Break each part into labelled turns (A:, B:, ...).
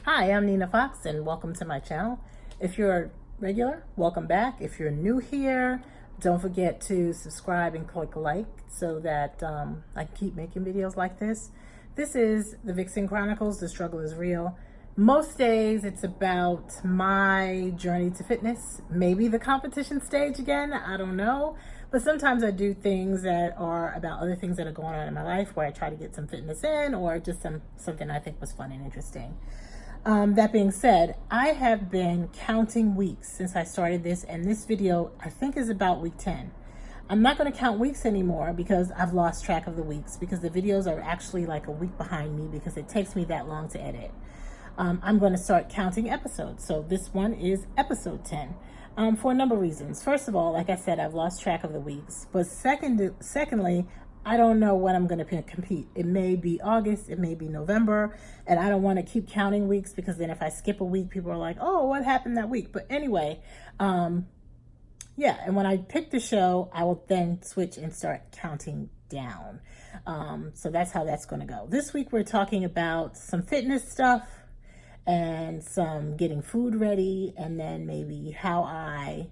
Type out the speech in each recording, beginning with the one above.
A: Hi, I'm Nina Foxx and welcome to my channel. If you're a regular, welcome back. If you're new here, don't forget to subscribe and click like so that I can keep making videos like this. This is the Vixen Chronicles, The Struggle is Real. Most days it's about my journey to fitness, maybe the competition stage again, I don't know. But sometimes I do things that are about other things that are going on in my life where I try to get some fitness in or just something I think was fun and interesting. That being said, I have been counting weeks since I started this, and this video I think is about week 10. I'm not going to count weeks anymore because I've lost track of the weeks, because the videos are actually like a week behind me because it takes me that long to edit. I'm going to start counting episodes. So this one is episode 10 for a number of reasons. First of all, like I said, I've lost track of the weeks. But secondly, I don't know when I'm going to compete. It may be August, it may be November, and I don't want to keep counting weeks because then if I skip a week, people are like, oh, what happened that week? But anyway, yeah, and when I pick the show, I will then switch and start counting down. So that's how that's going to go. This week, we're talking about some fitness stuff and some getting food ready, and then maybe how I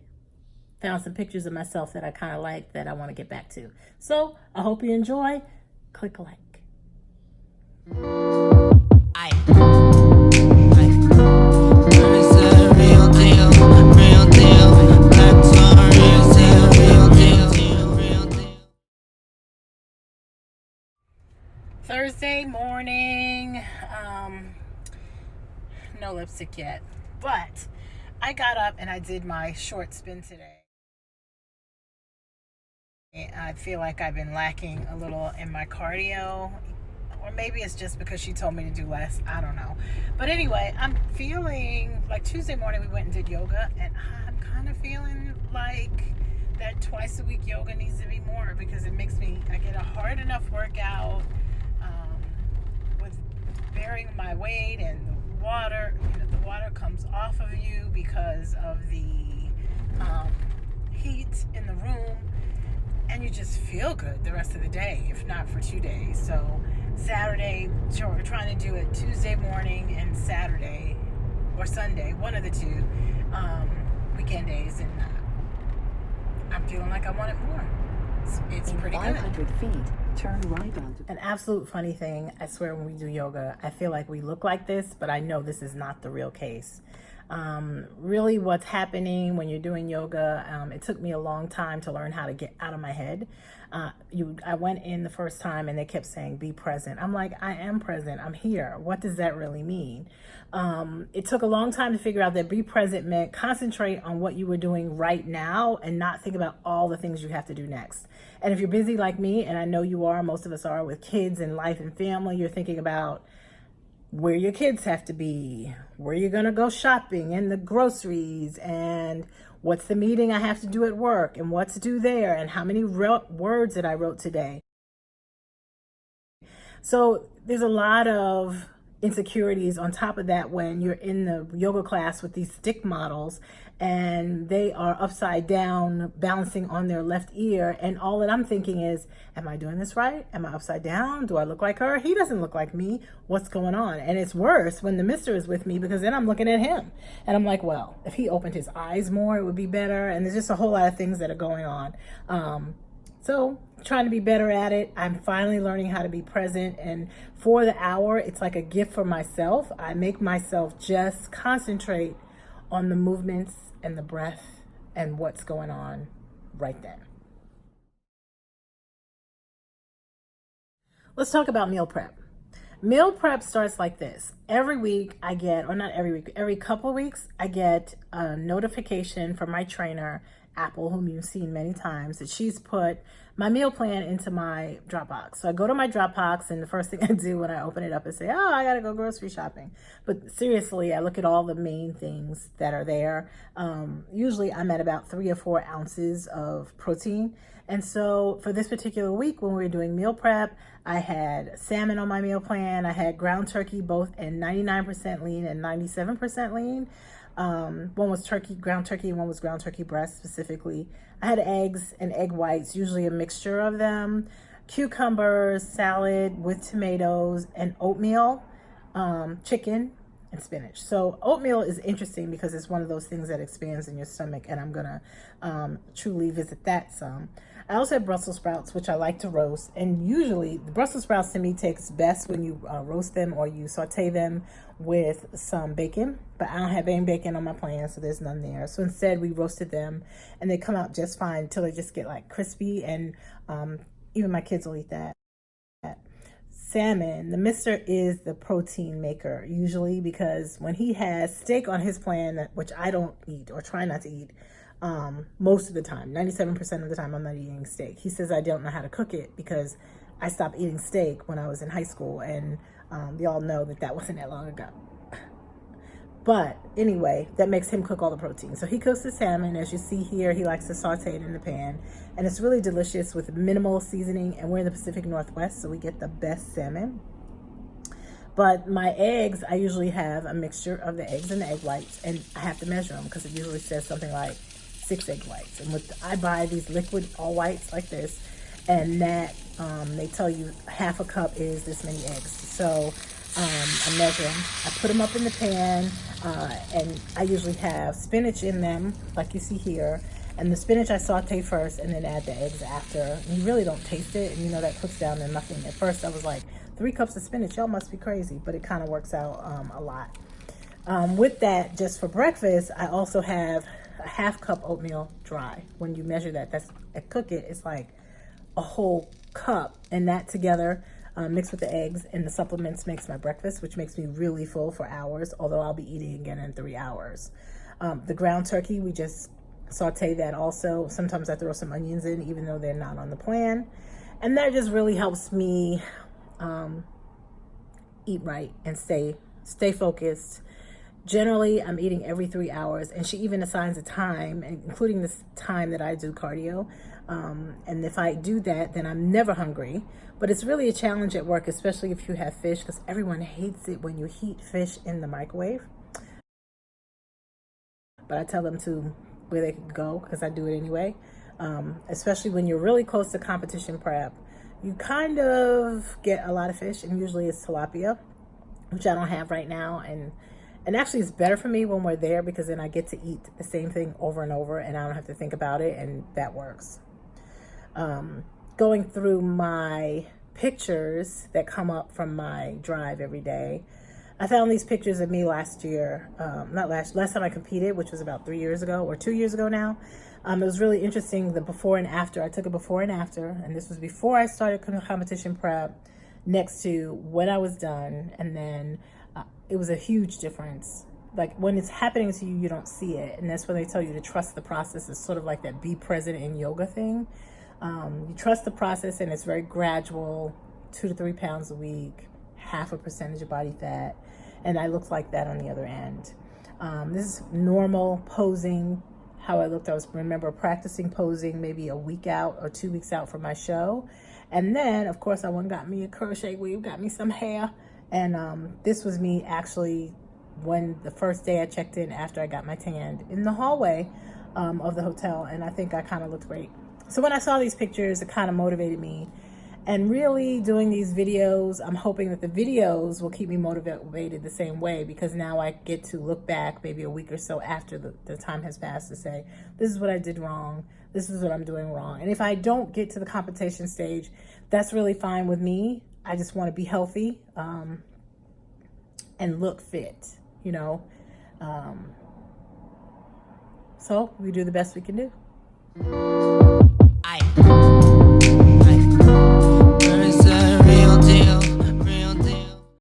A: found some pictures of myself that I kind of like that I want to get back to. So I hope you enjoy. Click like. Thursday morning. No lipstick yet, but I got up and I did my short spin today. I feel like I've been lacking a little in my cardio, or maybe it's just because she told me to do less. I don't know. But anyway, I'm feeling like Tuesday morning we went and did yoga, and I'm kind of feeling like that twice a week yoga needs to be more, because it makes me, I get a hard enough workout with bearing my weight, and the water, the water comes off of you because of the heat in the room. And you just feel good the rest of the day, if not for 2 days. So Saturday, sure, we're trying to do it Tuesday morning and Saturday or Sunday, one of the two weekend days, and I'm feeling like I want it more. It's pretty good.
B: 500 feet, turn right onto.
A: An absolute funny thing, I swear, when we do yoga, I feel like we look like this, but I know this is not the real case. Really what's happening when you're doing yoga, it took me a long time to learn how to get out of my head. I went in the first time and they kept saying, be present. I'm like, I am present. I'm here. What does that really mean? It took a long time to figure out that be present meant concentrate on what you were doing right now and not think about all the things you have to do next. And if you're busy like me, and I know you are, most of us are, with kids and life and family, you're thinking about where your kids have to be, where you're going to go shopping, and the groceries, and what's the meeting I have to do at work, and what to do there, and how many words that I wrote today. So there's a lot of insecurities on top of that when you're in the yoga class with these stick models and they are upside down balancing on their left ear, and all that I'm thinking is, am I doing this right? Am I upside down? Do I look like her? He doesn't look like me. What's going on? And it's worse when the mister is with me, because then I'm looking at him and I'm like, well, if he opened his eyes more, it would be better. And there's just a whole lot of things that are going on. So trying to be better at it. I'm finally learning how to be present. And for the hour, it's like a gift for myself. I make myself just concentrate on the movements and the breath and what's going on right then. Let's talk about meal prep. Meal prep starts like this. Every week I get, or not every week, every couple of weeks, I get a notification from my trainer, Apple, whom you've seen many times, that she's put my meal plan into my Dropbox. So I go to my Dropbox, and the first thing I do when I open it up is say, oh, I gotta go grocery shopping. But seriously, I look at all the main things that are there. Usually I'm at about 3 or 4 ounces of protein. And so for this particular week, when we were doing meal prep, I had salmon on my meal plan. I had ground turkey, both in 99% lean and 97% lean. One was ground turkey, and one was ground turkey breast specifically. I had eggs and egg whites, usually a mixture of them, cucumbers, salad with tomatoes, and oatmeal, chicken, and spinach. So oatmeal is interesting because it's one of those things that expands in your stomach, and I'm gonna truly visit that some. I also have Brussels sprouts, which I like to roast, and usually the Brussels sprouts to me takes best when you roast them or you saute them with some bacon, but I don't have any bacon on my plan, so there's none there. So instead we roasted them, and they come out just fine until they just get like crispy, and even my kids will eat that. Salmon, the mister is the protein maker usually, because when he has steak on his plan, which I don't eat or try not to eat most of the time, 97% of the time I'm not eating steak. He says I don't know how to cook it because I stopped eating steak when I was in high school, and y'all know that wasn't that long ago. But anyway, that makes him cook all the protein. So he cooks the salmon. As you see here, he likes to saute it in the pan. And it's really delicious with minimal seasoning. And we're in the Pacific Northwest, so we get the best salmon. But my eggs, I usually have a mixture of the eggs and the egg whites. And I have to measure them because it usually says something like 6 egg whites. And I buy these liquid all whites like this. And that, they tell you half a cup is this many eggs. So I measure them, I put them up in the pan, and I usually have spinach in them, like you see here. And the spinach I saute first and then add the eggs after. And you really don't taste it, and you know that cooks down to nothing. At first I was like, 3 cups of spinach, y'all must be crazy, but it kind of works out a lot. With that, just for breakfast, I also have a half cup oatmeal dry. When you measure that, cook it, it's like a whole cup, and that together mixed with the eggs and the supplements makes my breakfast, which makes me really full for hours, although I'll be eating again in 3 hours. The ground turkey, we just saute that also. Sometimes I throw some onions in, even though they're not on the plan. And that just really helps me eat right and stay focused. Generally, I'm eating every 3 hours, and she even assigns a time, including this time that I do cardio. And if I do that, then I'm never hungry. But it's really a challenge at work, especially if you have fish, because everyone hates it when you heat fish in the microwave. But I tell them to where they can go, because I do it anyway. Especially when you're really close to competition prep, you kind of get a lot of fish, and usually it's tilapia, which I don't have right now. And actually it's better for me when we're there, because then I get to eat the same thing over and over, and I don't have to think about it, and that works. Going through my pictures that come up from my drive every day, I found these pictures of me last year, last time I competed, which was about 3 years ago or 2 years ago now. It was really interesting, the before and after. I took a before and after, and this was before I started competition prep, next to when I was done, and then it was a huge difference. Like when it's happening to you, you don't see it, and that's when they tell you to trust the process. It's sort of like that be present in yoga thing. You trust the process, and it's very gradual, 2 to 3 pounds a week, 0.5% of body fat, and I looked like that on the other end. This is normal posing, how I looked. I remember practicing posing maybe a week out or 2 weeks out from my show. And then, of course, I went and got me a crochet weave, got me some hair, and this was me actually when the first day I checked in after I got my tan in the hallway of the hotel, and I think I kind of looked great. So when I saw these pictures, it kind of motivated me. And really doing these videos, I'm hoping that the videos will keep me motivated the same way, because now I get to look back maybe a week or so after the time has passed to say, this is what I did wrong, this is what I'm doing wrong. And if I don't get to the competition stage, that's really fine with me. I just want to be healthy and look fit, you know. So we do the best we can do.